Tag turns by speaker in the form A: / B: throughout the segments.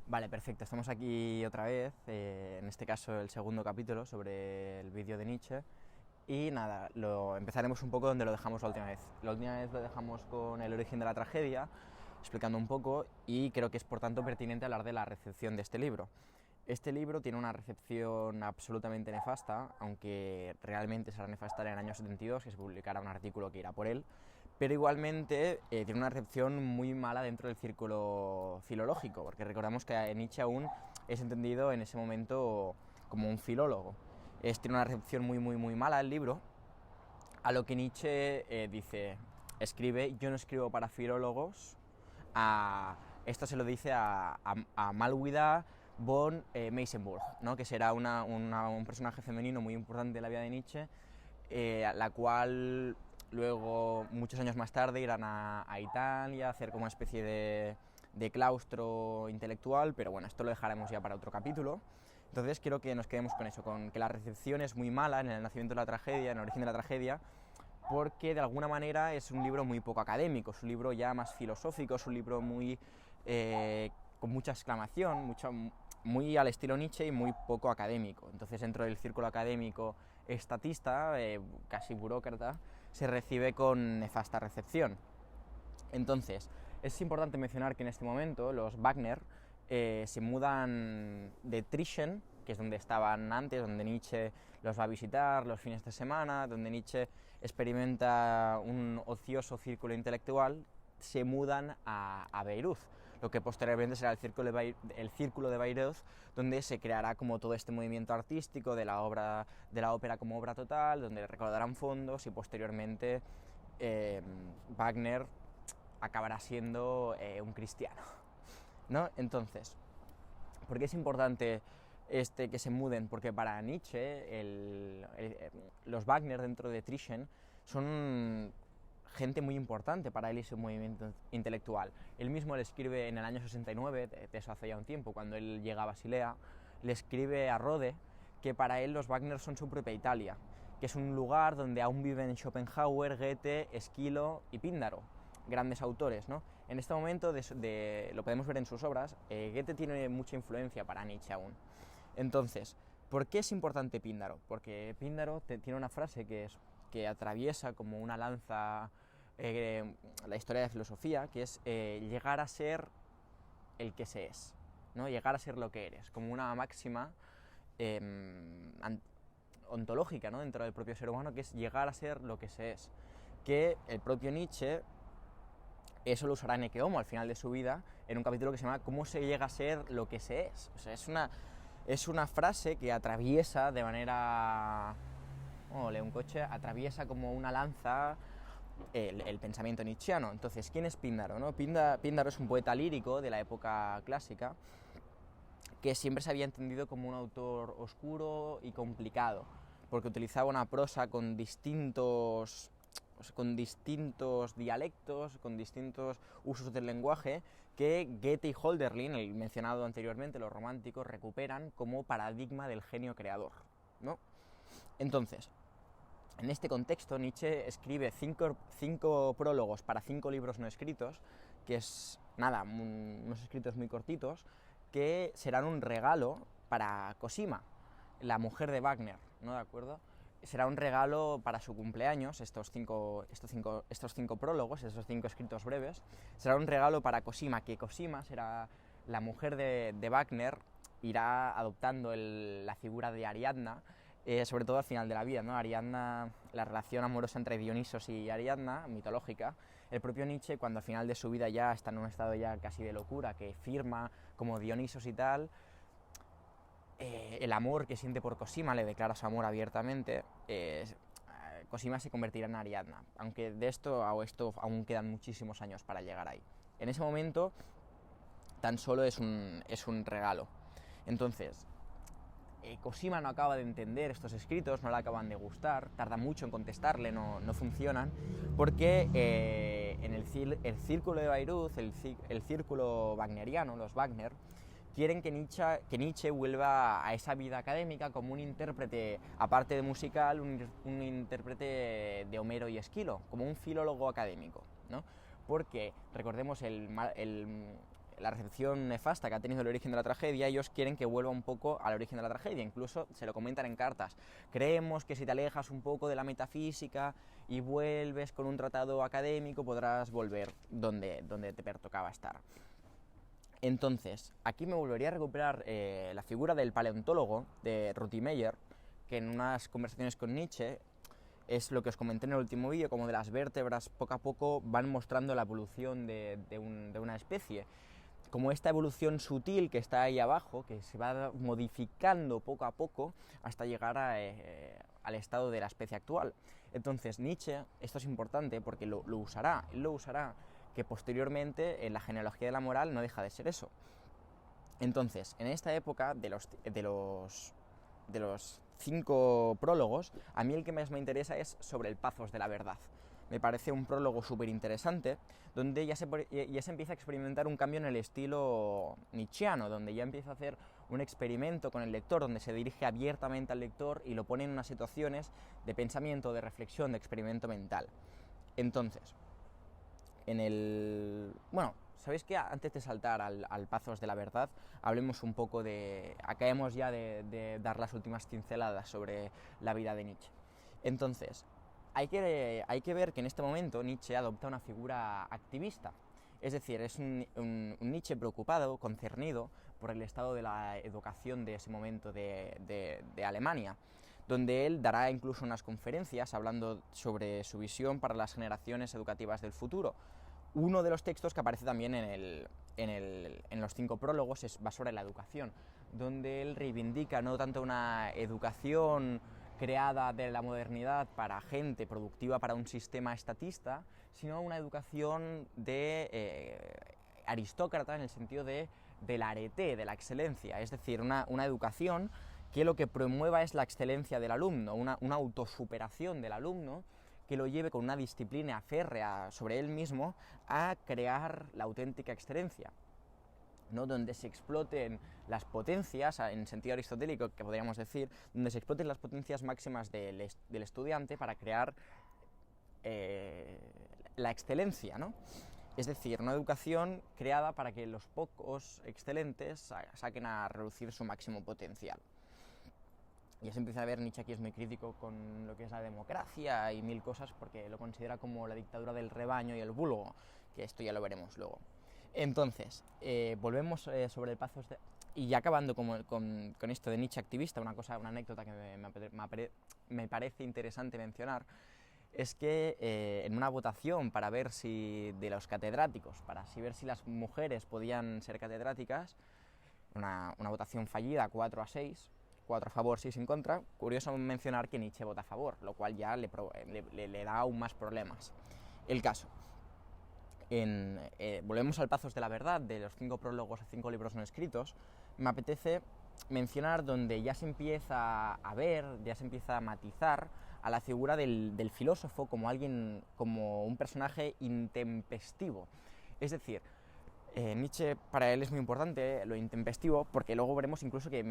A: Vale, perfecto. Estamos aquí otra vez, en este caso el segundo capítulo sobre el vídeo de Nietzsche. Y nada, empezaremos un poco donde lo dejamos la última vez. La última vez lo dejamos con el origen de la tragedia, explicando un poco, y creo que es por tanto pertinente hablar de la recepción de este libro. Este libro tiene una recepción absolutamente nefasta, aunque realmente será nefasta en el año 72, que se publicará un artículo que irá por él, pero igualmente tiene una recepción muy mala dentro del círculo filológico, porque recordamos que Nietzsche aún es entendido en ese momento como un filólogo. Tiene una recepción muy mala el libro, a lo que Nietzsche escribe: yo no escribo para filólogos. Esto se lo dice a Malwida von Meysenburg, ¿no? Que será un personaje femenino muy importante de la vida de Nietzsche, la cual luego, muchos años más tarde, irán a Italia a hacer como una especie de claustro intelectual, pero bueno, esto lo dejaremos ya para otro capítulo. Entonces quiero que nos quedemos con eso, con que la recepción es muy mala en el nacimiento de la tragedia, en el origen de la tragedia, porque de alguna manera es un libro muy poco académico, es un libro ya más filosófico, es un libro con mucha exclamación, muy al estilo Nietzsche y muy poco académico. Entonces, dentro del círculo académico estatista, casi burócrata, se recibe con nefasta recepción. Entonces, es importante mencionar que en este momento los Wagner se mudan de Tischen, que es donde estaban antes, donde Nietzsche los va a visitar los fines de semana, donde Nietzsche experimenta un ocioso círculo intelectual. Se mudan a Beirut, lo que posteriormente será el círculo de Bayreuth, donde se creará como todo este movimiento artístico de la ópera como obra total, donde recaudarán fondos y posteriormente Wagner acabará siendo un cristiano, ¿no? Entonces, ¿por qué es importante que se muden? Porque para Nietzsche los Wagner dentro de Thyssen son gente muy importante para él y su movimiento intelectual. Él mismo le escribe en el año 69, de eso hace ya un tiempo, cuando él llega a Basilea, le escribe a Rode que para él los Wagner son su propia Italia, que es un lugar donde aún viven Schopenhauer, Goethe, Esquilo y Píndaro, grandes autores, ¿no? En este momento lo podemos ver en sus obras. Goethe tiene mucha influencia para Nietzsche aún. Entonces, ¿por qué es importante Píndaro? Porque Píndaro tiene una frase que atraviesa como una lanza la historia de la filosofía, que es llegar a ser el que se es, ¿no? Llegar a ser lo que eres, como una máxima ontológica, ¿no? Dentro del propio ser humano, que es llegar a ser lo que se es, que el propio Nietzsche eso lo usará en Ecce Homo al final de su vida, en un capítulo que se llama ¿Cómo se llega a ser lo que se es? O sea, es una frase que atraviesa de manera... lee un coche, atraviesa como una lanza el pensamiento nietzscheano. Entonces, ¿quién es Píndaro, no? Píndaro es un poeta lírico de la época clásica que siempre se había entendido como un autor oscuro y complicado, porque utilizaba una prosa con distintos dialectos, con distintos usos del lenguaje, que Goethe y Hölderlin, el mencionado anteriormente, los románticos, recuperan como paradigma del genio creador, ¿no? Entonces, en este contexto, Nietzsche escribe cinco prólogos para 5 libros no escritos, que es, nada, unos escritos muy cortitos, que serán un regalo para Cosima, la mujer de Wagner, ¿no? ¿De acuerdo? Será un regalo para su cumpleaños, estos cinco prólogos, estos 5 escritos breves, será un regalo para Cosima, que Cosima será la mujer de Wagner, irá adoptando la figura de Ariadna, sobre todo al final de la vida, ¿no? Ariadna, la relación amorosa entre Dionisos y Ariadna, mitológica. El propio Nietzsche, cuando al final de su vida ya está en un estado ya casi de locura, que firma como Dionisos y tal, el amor que siente por Cosima, le declara su amor abiertamente, Cosima se convertirá en Ariadna, aunque de esto aún quedan muchísimos años para llegar ahí. En ese momento tan solo es un regalo. Entonces, Cosima no acaba de entender estos escritos, no le acaban de gustar, tarda mucho en contestarle, no funcionan, porque en el círculo de Bayreuth, el círculo wagneriano, los Wagner, quieren que Nietzsche vuelva a esa vida académica como un intérprete, aparte de musical, un intérprete de Homero y Esquilo, como un filólogo académico, ¿no? Porque, recordemos, la recepción nefasta que ha tenido el origen de la tragedia, ellos quieren que vuelva un poco al origen de la tragedia, incluso se lo comentan en cartas. Creemos que si te alejas un poco de la metafísica y vuelves con un tratado académico, podrás volver donde te pertocaba estar. Entonces, aquí me volvería a recuperar la figura del paleontólogo de Rutimeyer, que en unas conversaciones con Nietzsche es lo que os comenté en el último vídeo, como de las vértebras poco a poco van mostrando la evolución de una especie. Como esta evolución sutil que está ahí abajo, que se va modificando poco a poco hasta llegar al estado de la especie actual. Entonces Nietzsche, esto es importante porque lo usará que posteriormente en la genealogía de la moral no deja de ser eso. Entonces, en esta época de los 5 prólogos, a mí el que más me interesa es sobre el Pathos de la verdad. Me parece un prólogo súper interesante, donde ya se empieza a experimentar un cambio en el estilo nietzscheano, donde ya empieza a hacer un experimento con el lector, donde se dirige abiertamente al lector y lo pone en unas situaciones de pensamiento, de reflexión, de experimento mental. Entonces, ¿sabéis qué? Antes de saltar al Pathos de la verdad, hablemos un poco acabemos ya de dar las últimas pinceladas sobre la vida de Nietzsche. Entonces, hay que ver que en este momento Nietzsche adopta una figura activista, es decir, es un Nietzsche preocupado, concernido por el estado de la educación de ese momento de Alemania, donde él dará incluso unas conferencias hablando sobre su visión para las generaciones educativas del futuro. Uno de los textos que aparece también en los 5 prólogos va sobre la educación, donde él reivindica no tanto una educación creada de la modernidad para gente productiva para un sistema estatista, sino una educación de aristócrata en el sentido del arete, de la excelencia, es decir, una educación que lo que promueva es la excelencia del alumno, una autosuperación del alumno que lo lleve con una disciplina férrea sobre él mismo a crear la auténtica excelencia, ¿no? Donde se exploten las potencias, en sentido aristotélico que podríamos decir, donde se exploten las potencias máximas del estudiante para crear la excelencia, ¿no? Es decir, una educación creada para que los pocos excelentes saquen a relucir su máximo potencial. Ya se empieza a ver, Nietzsche aquí es muy crítico con lo que es la democracia y 1000 cosas, porque lo considera como la dictadura del rebaño y el vulgo, que esto ya lo veremos luego. Entonces, volvemos sobre el Pathos y ya acabando con esto de Nietzsche activista, una anécdota que me parece interesante mencionar, es que en una votación para ver si de los catedráticos, ver si las mujeres podían ser catedráticas, una votación fallida, 4-6, 4 a favor, 6 en contra, curioso mencionar que Nietzsche vota a favor, lo cual ya le da aún más problemas. El caso, volvemos al Pathos de la verdad, de los 5 prólogos a 5 libros no escritos, me apetece mencionar donde ya se empieza a ver, ya se empieza a matizar a la figura del filósofo como un personaje intempestivo. Es decir, Nietzsche, para él es muy importante lo intempestivo, porque luego veremos incluso que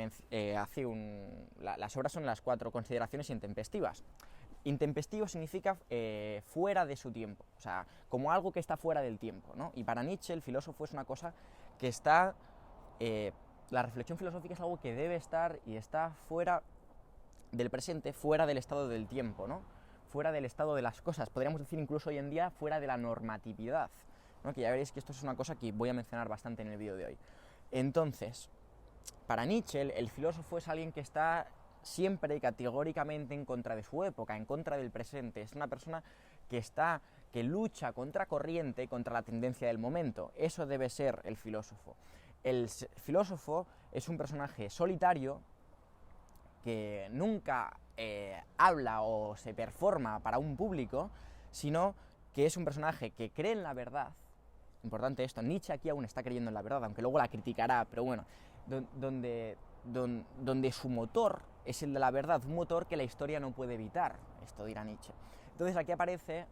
A: las obras son las 4 consideraciones intempestivas. Intempestivo significa fuera de su tiempo, o sea, como algo que está fuera del tiempo, ¿no? Y para Nietzsche el filósofo es una cosa que está... la reflexión filosófica es algo que debe estar y está fuera del presente, fuera del estado del tiempo, ¿no? Fuera del estado de las cosas, podríamos decir incluso hoy en día fuera de la normatividad, ¿no? Que ya veréis que esto es una cosa que voy a mencionar bastante en el vídeo de hoy. Entonces, para Nietzsche el filósofo es alguien que está siempre categóricamente en contra de su época, en contra del presente, es una persona que lucha contra corriente, contra la tendencia del momento. Eso debe ser el filósofo. El filósofo es un personaje solitario que nunca habla o se performa para un público, sino que es un personaje que cree en la verdad. Importante esto, Nietzsche aquí aún está creyendo en la verdad, aunque luego la criticará, pero bueno, donde su motor es el de la verdad, un motor que la historia no puede evitar, esto dirá Nietzsche. Entonces aquí aparece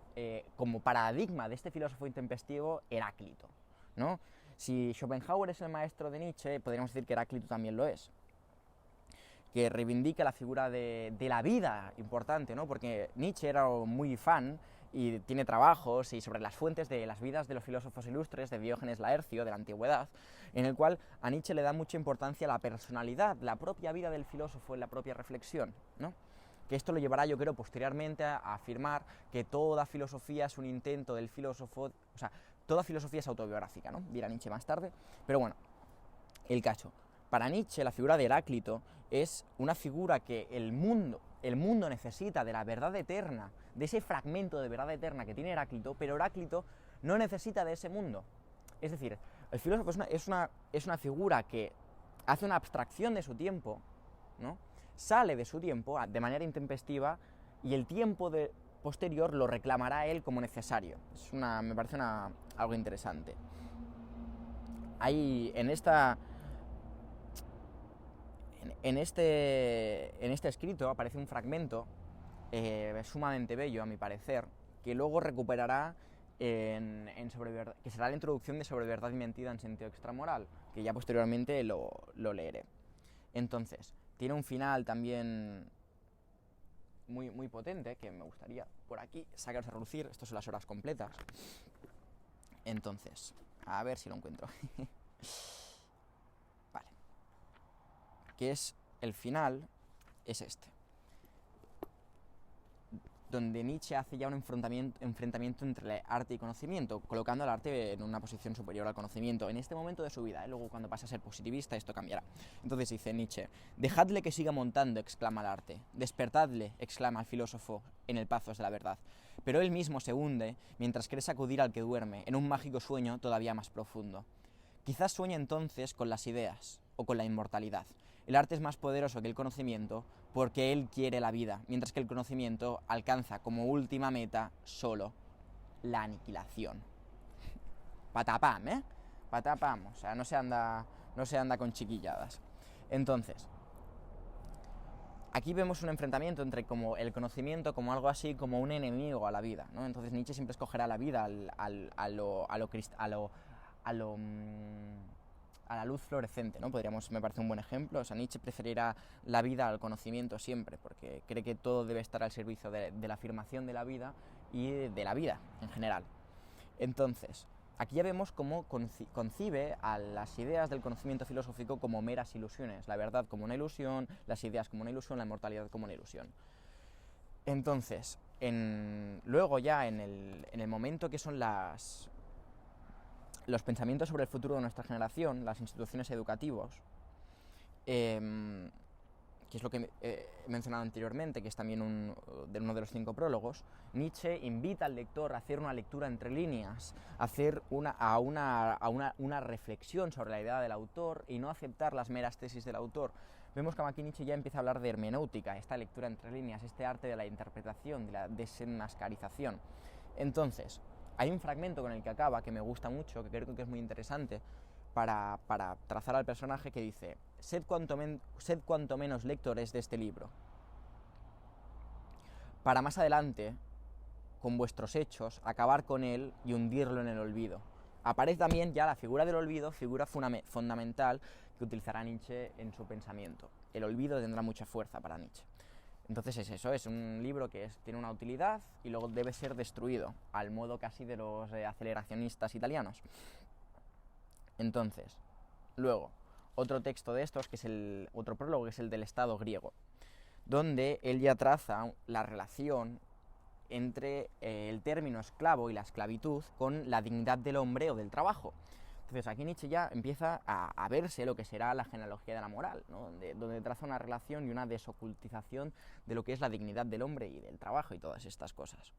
A: como paradigma de este filósofo intempestivo Heráclito, ¿no? Si Schopenhauer es el maestro de Nietzsche, podríamos decir que Heráclito también lo es, que reivindica la figura de la vida importante, ¿no? Porque Nietzsche era muy fan y tiene trabajos y sobre las fuentes de las vidas de los filósofos ilustres, de Diógenes Laercio, de la antigüedad, en el cual a Nietzsche le da mucha importancia a la personalidad, la propia vida del filósofo en la propia reflexión, ¿no? Que esto lo llevará, yo creo, posteriormente a afirmar que toda filosofía es un intento del filósofo, o sea, toda filosofía es autobiográfica, ¿no? Dirá Nietzsche más tarde, pero bueno, el caso. Para Nietzsche, la figura de Heráclito es una figura que el mundo necesita de la verdad eterna, de ese fragmento de verdad eterna que tiene Heráclito, pero Heráclito no necesita de ese mundo. Es decir, el filósofo es una figura que hace una abstracción de su tiempo, ¿no? Sale de su tiempo de manera intempestiva y el tiempo posterior lo reclamará él como necesario. Me parece algo interesante. Hay en este escrito aparece un fragmento sumamente bello, a mi parecer, que luego recuperará que será la introducción de Sobre verdad y mentira en sentido extramoral, que ya posteriormente lo leeré. Entonces, tiene un final también muy, muy potente, que me gustaría por aquí sacaros a relucir. Estas son las horas completas. Entonces, a ver si lo encuentro. Vale. Que es el final, es este. Donde Nietzsche hace ya un enfrentamiento entre arte y conocimiento, colocando al arte en una posición superior al conocimiento en este momento de su vida, ¿eh? Luego cuando pasa a ser positivista esto cambiará. Entonces dice Nietzsche: dejadle que siga montando, exclama el arte, despertadle, exclama el filósofo en el pazos de la verdad, pero él mismo se hunde mientras cree sacudir al que duerme en un mágico sueño todavía más profundo. Quizás sueñe entonces con las ideas o con la inmortalidad. El arte es más poderoso que el conocimiento porque él quiere la vida, mientras que el conocimiento alcanza como última meta solo la aniquilación. Patapam, ¿eh? Patapam, o sea, no se anda con chiquilladas. Entonces, aquí vemos un enfrentamiento entre como el conocimiento como algo así, como un enemigo a la vida, ¿no? Entonces Nietzsche siempre escogerá la vida a la luz fluorescente, ¿no? Me parece un buen ejemplo. O sea, Nietzsche preferirá la vida al conocimiento siempre, porque cree que todo debe estar al servicio de la afirmación de la vida y de la vida en general. Entonces, aquí ya vemos cómo concibe a las ideas del conocimiento filosófico como meras ilusiones, la verdad como una ilusión, las ideas como una ilusión, la inmortalidad como una ilusión. Entonces, luego ya en el momento que son los pensamientos sobre el futuro de nuestra generación, las instituciones educativas, que es lo que he mencionado anteriormente, que es también uno de los 5 prólogos, Nietzsche invita al lector a hacer una lectura entre líneas, a hacer una reflexión sobre la idea del autor y no aceptar las meras tesis del autor. Vemos que aquí Nietzsche ya empieza a hablar de hermenéutica, esta lectura entre líneas, este arte de la interpretación, de la desenmascarización. Entonces, hay un fragmento con el que acaba, que me gusta mucho, que creo que es muy interesante, para trazar al personaje, que dice: sed cuanto menos lectores de este libro, para más adelante, con vuestros hechos, acabar con él y hundirlo en el olvido. Aparece también ya la figura del olvido, figura fundamental que utilizará Nietzsche en su pensamiento. El olvido tendrá mucha fuerza para Nietzsche. Entonces es eso, es un libro que tiene una utilidad y luego debe ser destruido, al modo casi de los aceleracionistas italianos. Entonces, luego, otro texto de estos, que es otro prólogo, que es el del Estado griego, donde él ya traza la relación entre el término esclavo y la esclavitud con la dignidad del hombre o del trabajo. Entonces aquí Nietzsche ya empieza a verse lo que será la genealogía de la moral, ¿no? donde traza una relación y una desocultización de lo que es la dignidad del hombre y del trabajo y todas estas cosas.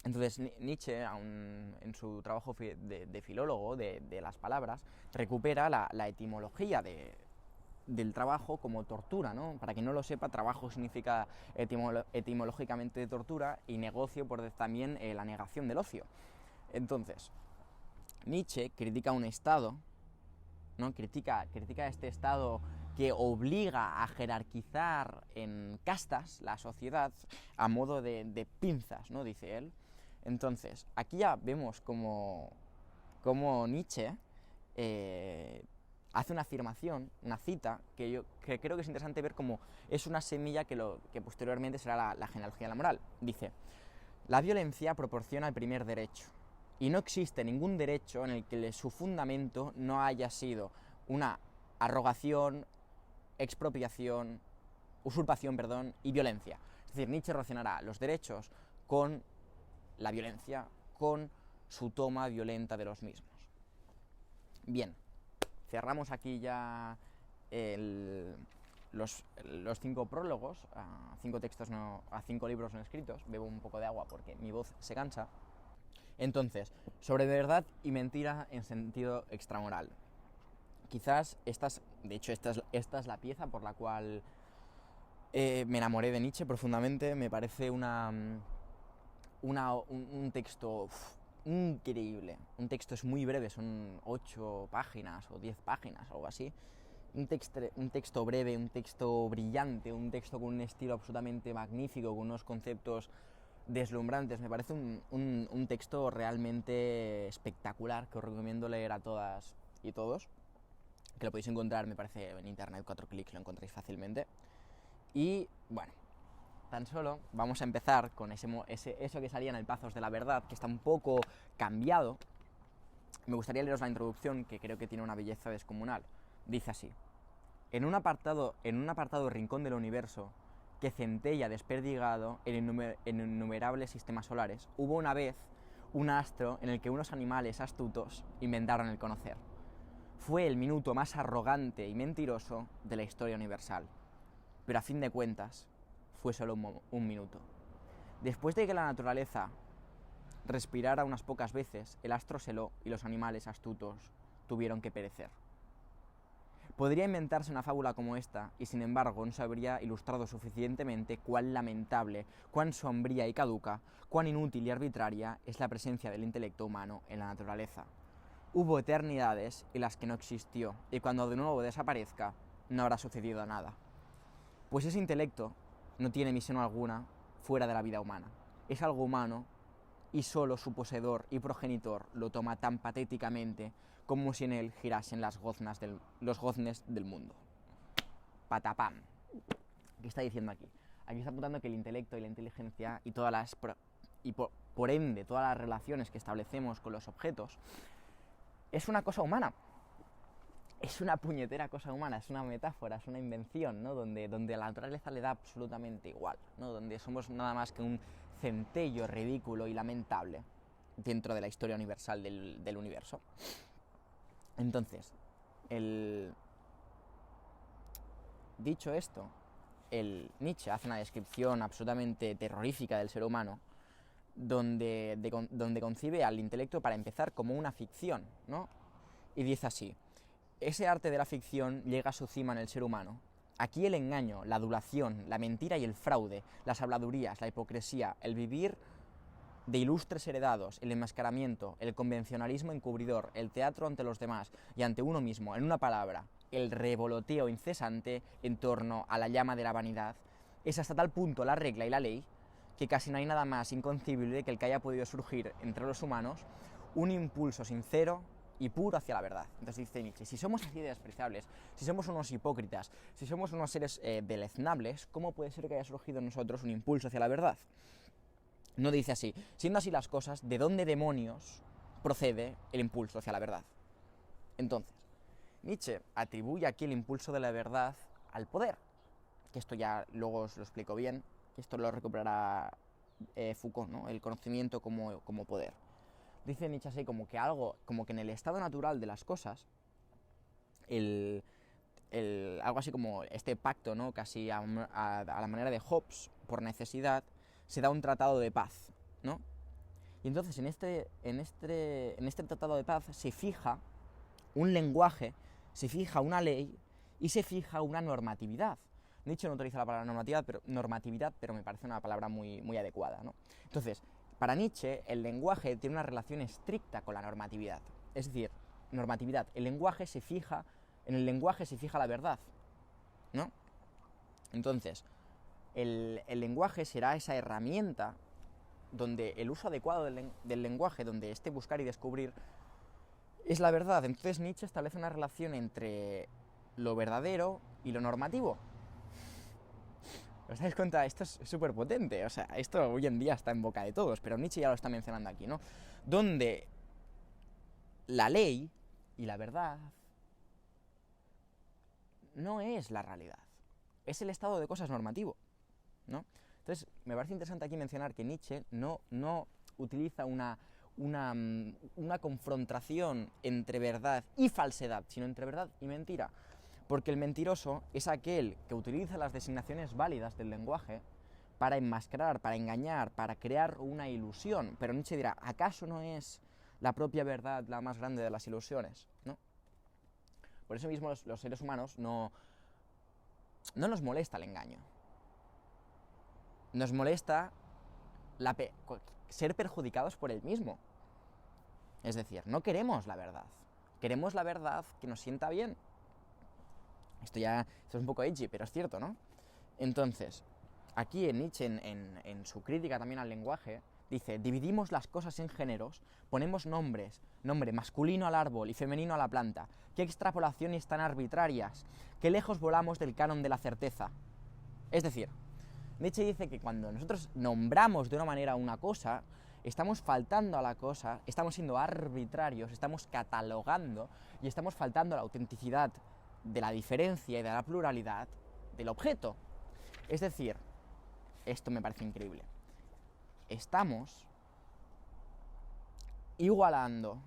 A: Entonces Nietzsche, en su trabajo de filólogo de las palabras, recupera la etimología del trabajo como tortura, ¿no? Para quien no lo sepa, trabajo significa etimológicamente tortura y negocio también la negación del ocio. Entonces, Nietzsche critica un Estado, ¿no? Critica este Estado que obliga a jerarquizar en castas la sociedad a modo de pinzas, ¿no? Dice él. Entonces, aquí ya vemos como Nietzsche hace una afirmación, una cita, que creo que es interesante ver como es una semilla que posteriormente será la genealogía de la moral. Dice: La violencia proporciona el primer derecho, y no existe ningún derecho en el que su fundamento no haya sido una arrogación, expropiación, usurpación, perdón, y violencia. Es decir, Nietzsche relacionará los derechos con la violencia, con su toma violenta de los mismos. Bien, cerramos aquí ya los 5 prólogos, a 5 libros no escritos. Bebo un poco de agua porque mi voz se cansa. Entonces, sobre verdad y mentira en sentido extramoral. Quizás esta es la pieza por la cual me enamoré de Nietzsche profundamente. Me parece un texto increíble. Un texto es muy breve, son 8 páginas o 10 páginas, algo así. Un texto breve, un texto brillante, un texto con un estilo absolutamente magnífico, con unos conceptos deslumbrantes. Me parece un texto realmente espectacular que os recomiendo leer a todas y todos, que lo podéis encontrar, me parece, en internet, 4 clics lo encontráis fácilmente. Y bueno, tan solo vamos a empezar con eso que salía en el Pazos de la Verdad, que está un poco cambiado. Me gustaría leeros la introducción, que creo que tiene una belleza descomunal. Dice así: en un apartado rincón del universo, que centella desperdigado en innumerables sistemas solares, hubo una vez un astro en el que unos animales astutos inventaron el conocer. Fue el minuto más arrogante y mentiroso de la historia universal, pero a fin de cuentas fue solo un minuto. Después de que la naturaleza respirara unas pocas veces, el astro se heló y los animales astutos tuvieron que perecer. Podría inventarse una fábula como esta, y sin embargo no se habría ilustrado suficientemente cuán lamentable, cuán sombría y caduca, cuán inútil y arbitraria es la presencia del intelecto humano en la naturaleza. Hubo eternidades en las que no existió, y cuando de nuevo desaparezca, no habrá sucedido nada. Pues ese intelecto no tiene misión alguna fuera de la vida humana. Es algo humano, y solo su poseedor y progenitor lo toma tan patéticamente como si en él girasen los goznes del mundo. Patapam. ¿Qué está diciendo aquí? Aquí está apuntando que el intelecto y la inteligencia y por ende todas las relaciones que establecemos con los objetos es una cosa humana. Es una puñetera cosa humana, es una metáfora, es una invención, ¿no? Donde a la naturaleza le da absolutamente igual, ¿no? Donde somos nada más que un centello ridículo y lamentable dentro de la historia universal del universo. Entonces, dicho esto, Nietzsche hace una descripción absolutamente terrorífica del ser humano, donde concibe al intelecto, para empezar, como una ficción, ¿no? Y dice así: ese arte de la ficción llega a su cima en el ser humano. Aquí el engaño, la adulación, la mentira y el fraude, las habladurías, la hipocresía, el vivir de ilustres heredados, el enmascaramiento, el convencionalismo encubridor, el teatro ante los demás y ante uno mismo, en una palabra, el revoloteo incesante en torno a la llama de la vanidad, es hasta tal punto la regla y la ley que casi no hay nada más inconcebible que el que haya podido surgir entre los humanos un impulso sincero y puro hacia la verdad. Entonces dice Nietzsche: si somos así de despreciables, si somos unos hipócritas, si somos unos seres deleznables, ¿cómo puede ser que haya surgido en nosotros un impulso hacia la verdad? No dice así: siendo así las cosas, ¿de dónde demonios procede el impulso hacia la verdad? Entonces, Nietzsche atribuye aquí el impulso de la verdad al poder, que esto ya luego os lo explico bien, esto lo recuperará Foucault, ¿no? El conocimiento como poder. Dice Nietzsche así como que en el estado natural de las cosas, algo así como este pacto, ¿no? Casi a la manera de Hobbes, por necesidad, se da un tratado de paz, ¿no? Y entonces en este tratado de paz se fija un lenguaje, se fija una ley y se fija una normatividad. Nietzsche no utiliza la palabra normatividad, pero me parece una palabra muy, muy adecuada, ¿no? Entonces, para Nietzsche, el lenguaje tiene una relación estricta con la normatividad. Es decir, normatividad, en el lenguaje se fija la verdad, ¿no? Entonces, el lenguaje será esa herramienta donde el uso adecuado del lenguaje, donde buscar y descubrir, es la verdad. Entonces Nietzsche establece una relación entre lo verdadero y lo normativo. ¿Os dais cuenta? Esto es súper potente, o sea, esto hoy en día está en boca de todos, pero Nietzsche ya lo está mencionando aquí, ¿no? Donde la ley y la verdad no es la realidad, es el estado de cosas normativo, ¿no? Entonces, me parece interesante aquí mencionar que Nietzsche no utiliza una confrontación entre verdad y falsedad, sino entre verdad y mentira. Porque el mentiroso es aquel que utiliza las designaciones válidas del lenguaje para enmascarar, para engañar, para crear una ilusión. Pero Nietzsche dirá, ¿acaso no es la propia verdad la más grande de las ilusiones? ¿No? Por eso mismo los seres humanos no nos molesta el engaño. Nos molesta ser perjudicados por él mismo. Es decir, no queremos la verdad. Queremos la verdad que nos sienta bien. Esto es un poco edgy, pero es cierto, ¿no? Entonces, aquí en Nietzsche, en su crítica también al lenguaje, dice, dividimos las cosas en géneros, ponemos nombre masculino al árbol y femenino a la planta. ¿Qué extrapolaciones tan arbitrarias? ¿Qué lejos volamos del canon de la certeza? Es decir, Nietzsche dice que cuando nosotros nombramos de una manera una cosa, estamos faltando a la cosa, estamos siendo arbitrarios, estamos catalogando y estamos faltando a la autenticidad de la diferencia y de la pluralidad del objeto. Es decir, esto me parece increíble, estamos igualando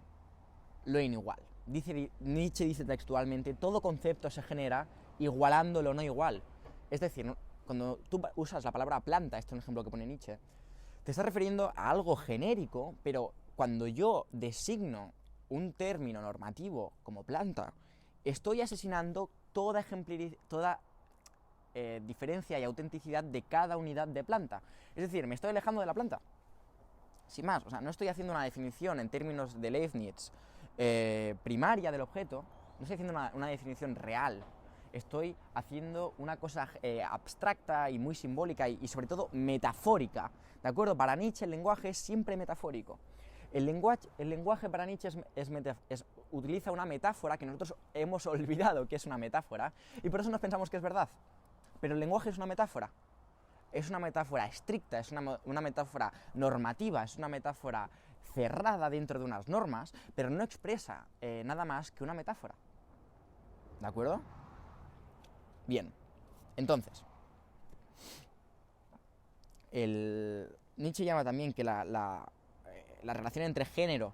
A: lo inigual. Nietzsche dice textualmente, todo concepto se genera igualando lo no igual. Es decir, cuando tú usas la palabra planta, este es un ejemplo que pone Nietzsche, te estás refiriendo a algo genérico, pero cuando yo designo un término normativo como planta, estoy asesinando toda diferencia y autenticidad de cada unidad de planta. Es decir, me estoy alejando de la planta. Sin más, o sea, no estoy haciendo una definición en términos de Leibniz primaria del objeto, no estoy haciendo una definición real. Estoy haciendo una cosa abstracta y muy simbólica y sobre todo metafórica. ¿De acuerdo? Para Nietzsche el lenguaje es siempre metafórico. El lenguaje para Nietzsche utiliza una metáfora que nosotros hemos olvidado que es una metáfora y por eso nos pensamos que es verdad. Pero el lenguaje es una metáfora estricta, es una metáfora normativa, es una metáfora cerrada dentro de unas normas, pero no expresa nada más que una metáfora. ¿De acuerdo? Bien, entonces, Nietzsche llama también que la relación entre género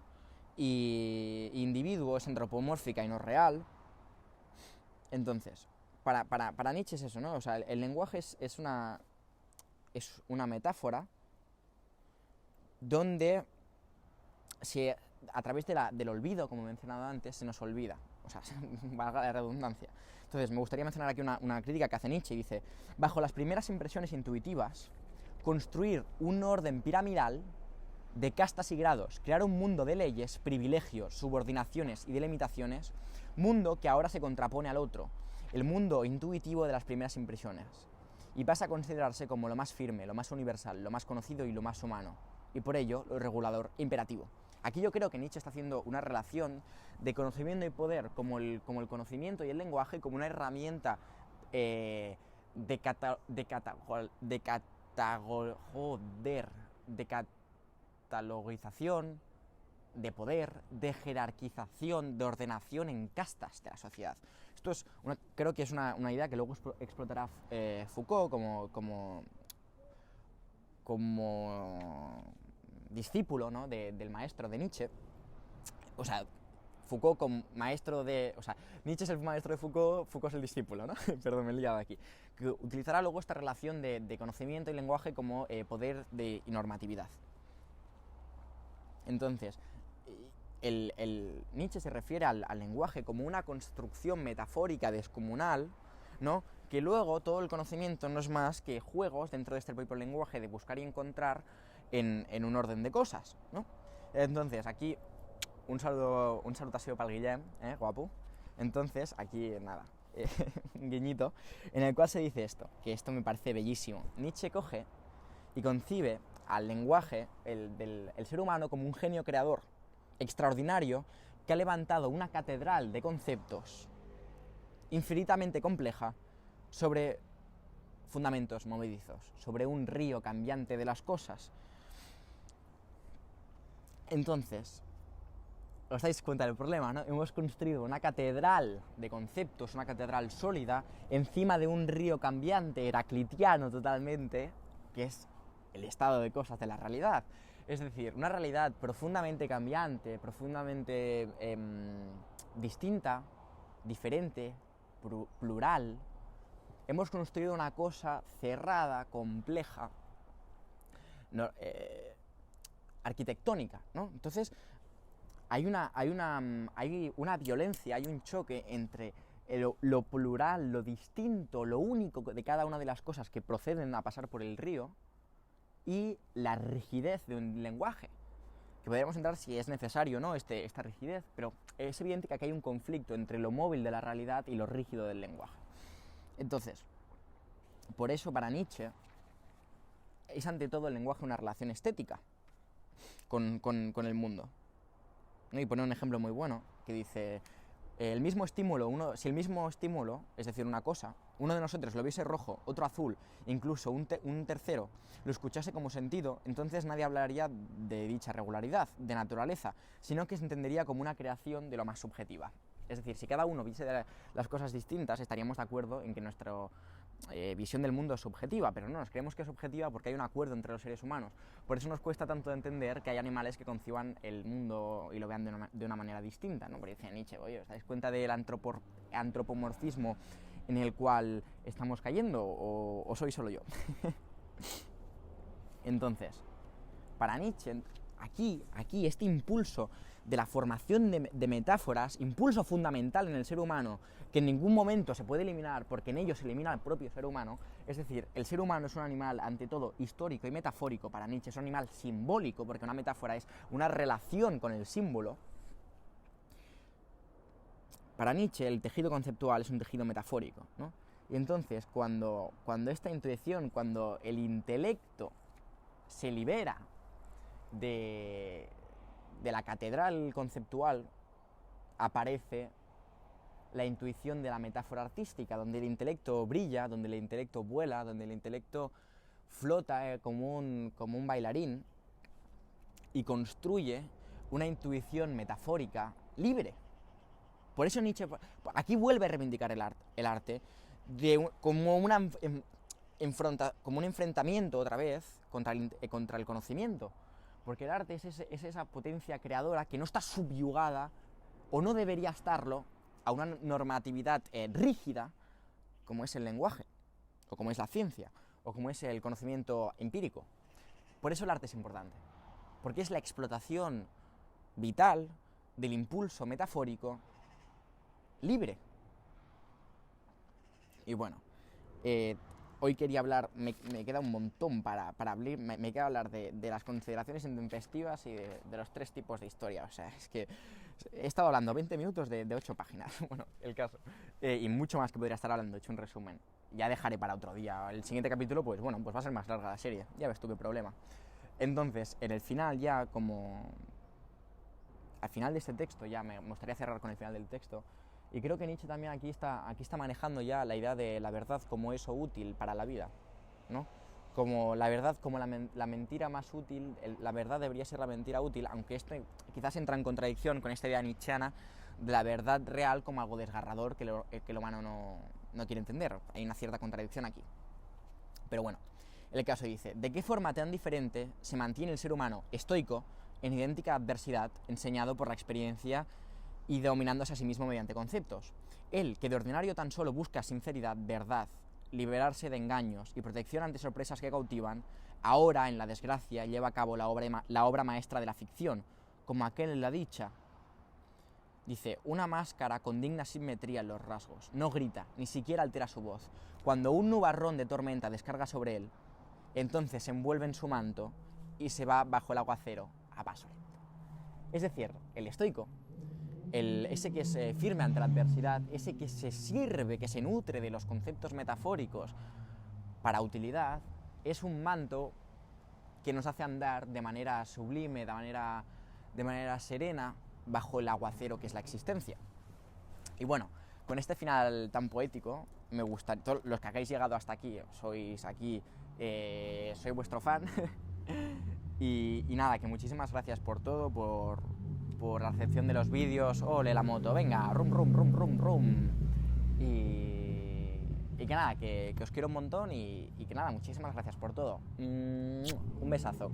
A: y individuo es antropomórfica y no real. Entonces, para Nietzsche es eso, ¿no? O sea, el lenguaje es una metáfora donde a través del olvido, como he mencionado antes, se nos olvida. O sea, valga la redundancia. Entonces, me gustaría mencionar aquí una crítica que hace Nietzsche. Dice, bajo las primeras impresiones intuitivas, construir un orden piramidal de castas y grados, crear un mundo de leyes, privilegios, subordinaciones y delimitaciones, mundo que ahora se contrapone al otro, el mundo intuitivo de las primeras impresiones, y pasa a considerarse como lo más firme, lo más universal, lo más conocido y lo más humano, y por ello lo regulador imperativo. Aquí yo creo que Nietzsche está haciendo una relación de conocimiento y poder como el conocimiento y el lenguaje como una herramienta de catalogización, de poder, de jerarquización, de ordenación en castas de la sociedad. Esto creo que es una idea que luego explotará Foucault como discípulo, ¿no? del maestro de Nietzsche. O sea, Foucault como maestro de... O sea, Nietzsche es el maestro de Foucault, Foucault es el discípulo, ¿no? Perdón, me he liado aquí. Que utilizará luego esta relación de conocimiento y lenguaje como poder y normatividad. Entonces, Nietzsche se refiere al lenguaje como una construcción metafórica descomunal, ¿no? Que luego todo el conocimiento no es más que juegos dentro de este propio lenguaje de buscar y encontrar en un orden de cosas, ¿no? Entonces, aquí un saludo ha sido para el Guillem, guapo. Entonces, aquí nada, un guiñito, en el cual se dice esto, que esto me parece bellísimo. Nietzsche coge y concibe al lenguaje, el ser humano, como un genio creador extraordinario que ha levantado una catedral de conceptos infinitamente compleja sobre fundamentos movedizos, sobre un río cambiante de las cosas. Entonces, os dais cuenta del problema, ¿no? Hemos construido una catedral de conceptos, una catedral sólida, encima de un río cambiante, heraclitiano totalmente, que es el estado de cosas de la realidad. Es decir, una realidad profundamente cambiante, profundamente distinta, diferente, plural. Hemos construido una cosa cerrada, compleja, arquitectónica, ¿no? Entonces, hay una violencia, hay un choque entre lo plural, lo distinto, lo único de cada una de las cosas que proceden a pasar por el río y la rigidez de un lenguaje. Que podríamos entrar si es necesario o no esta rigidez, pero es evidente que aquí hay un conflicto entre lo móvil de la realidad y lo rígido del lenguaje. Entonces, por eso para Nietzsche es ante todo el lenguaje una relación estética con el mundo, ¿no? Y pone un ejemplo muy bueno que dice: si el mismo estímulo, es decir, una cosa, uno de nosotros lo viese rojo, otro azul, incluso un tercero lo escuchase como sentido, entonces nadie hablaría de dicha regularidad, de naturaleza, sino que se entendería como una creación de lo más subjetiva. Es decir, si cada uno viese las cosas distintas, estaríamos de acuerdo en que nuestra visión del mundo es subjetiva, pero no, nos creemos que es subjetiva porque hay un acuerdo entre los seres humanos. Por eso nos cuesta tanto entender que hay animales que conciban el mundo y lo vean de una manera distinta, ¿no? Porque dice Nietzsche: oye, ¿os dais cuenta del antropomorfismo en el cual estamos cayendo, o soy solo yo? Entonces, para Nietzsche, aquí este impulso de la formación de metáforas, impulso fundamental en el ser humano, que en ningún momento se puede eliminar porque en ello se elimina el propio ser humano, es decir, el ser humano es un animal ante todo histórico y metafórico. Para Nietzsche es un animal simbólico, porque una metáfora es una relación con el símbolo. Para Nietzsche el tejido conceptual es un tejido metafórico, ¿no? Y entonces cuando esta intuición, cuando el intelecto se libera de la catedral conceptual, aparece la intuición de la metáfora artística, donde el intelecto brilla, donde el intelecto vuela, donde el intelecto flota como un bailarín y construye una intuición metafórica libre. Por eso Nietzsche aquí vuelve a reivindicar el arte como un enfrentamiento otra vez contra el conocimiento. Porque el arte es esa potencia creadora que no está subyugada, o no debería estarlo, a una normatividad rígida, como es el lenguaje, o como es la ciencia, o como es el conocimiento empírico. Por eso el arte es importante, porque es la explotación vital del impulso metafórico libre. Y bueno, hoy quería hablar, me queda un montón para hablar, me queda hablar de las consideraciones intempestivas y de los 3 tipos de historia. O sea, es que he estado hablando 20 minutos de 8 páginas, bueno, el caso. Y mucho más que podría estar hablando, he hecho un resumen. Ya dejaré para otro día. El siguiente capítulo, pues bueno, pues va a ser más larga la serie, ya ves tú qué problema. Entonces, en el final ya al final de este texto, ya me gustaría cerrar con el final del texto. Y creo que Nietzsche también aquí está manejando ya la idea de la verdad como eso útil para la vida, ¿no? Como la verdad como la mentira más útil, la verdad debería ser la mentira útil, aunque esto quizás entra en contradicción con esta idea nietzscheana de la verdad real como algo desgarrador que el humano no quiere entender. Hay una cierta contradicción aquí. Pero bueno, el caso dice: ¿de qué forma tan diferente se mantiene el ser humano estoico en idéntica adversidad, enseñado por la experiencia y dominándose a sí mismo mediante conceptos? Él, que de ordinario tan solo busca sinceridad, verdad, liberarse de engaños y protección ante sorpresas que cautivan, ahora, en la desgracia, lleva a cabo la obra maestra de la ficción, como aquel en la dicha. Dice: una máscara con digna simetría en los rasgos, no grita, ni siquiera altera su voz. Cuando un nubarrón de tormenta descarga sobre él, entonces se envuelve en su manto y se va bajo el aguacero a paso lento. Es decir, el estoico, ese que es firme ante la adversidad, ese que se sirve, que se nutre de los conceptos metafóricos para utilidad, es un manto que nos hace andar de manera sublime, de manera serena, bajo el aguacero que es la existencia. Y bueno, con este final tan poético, me gustaría, todos los que habéis llegado hasta aquí, sois aquí, soy vuestro fan. y nada, que muchísimas gracias por todo, por la recepción de los vídeos. Ole la moto, venga, rum, rum, rum, rum, rum. Y que nada, que os quiero un montón y que nada, muchísimas gracias por todo. Un besazo.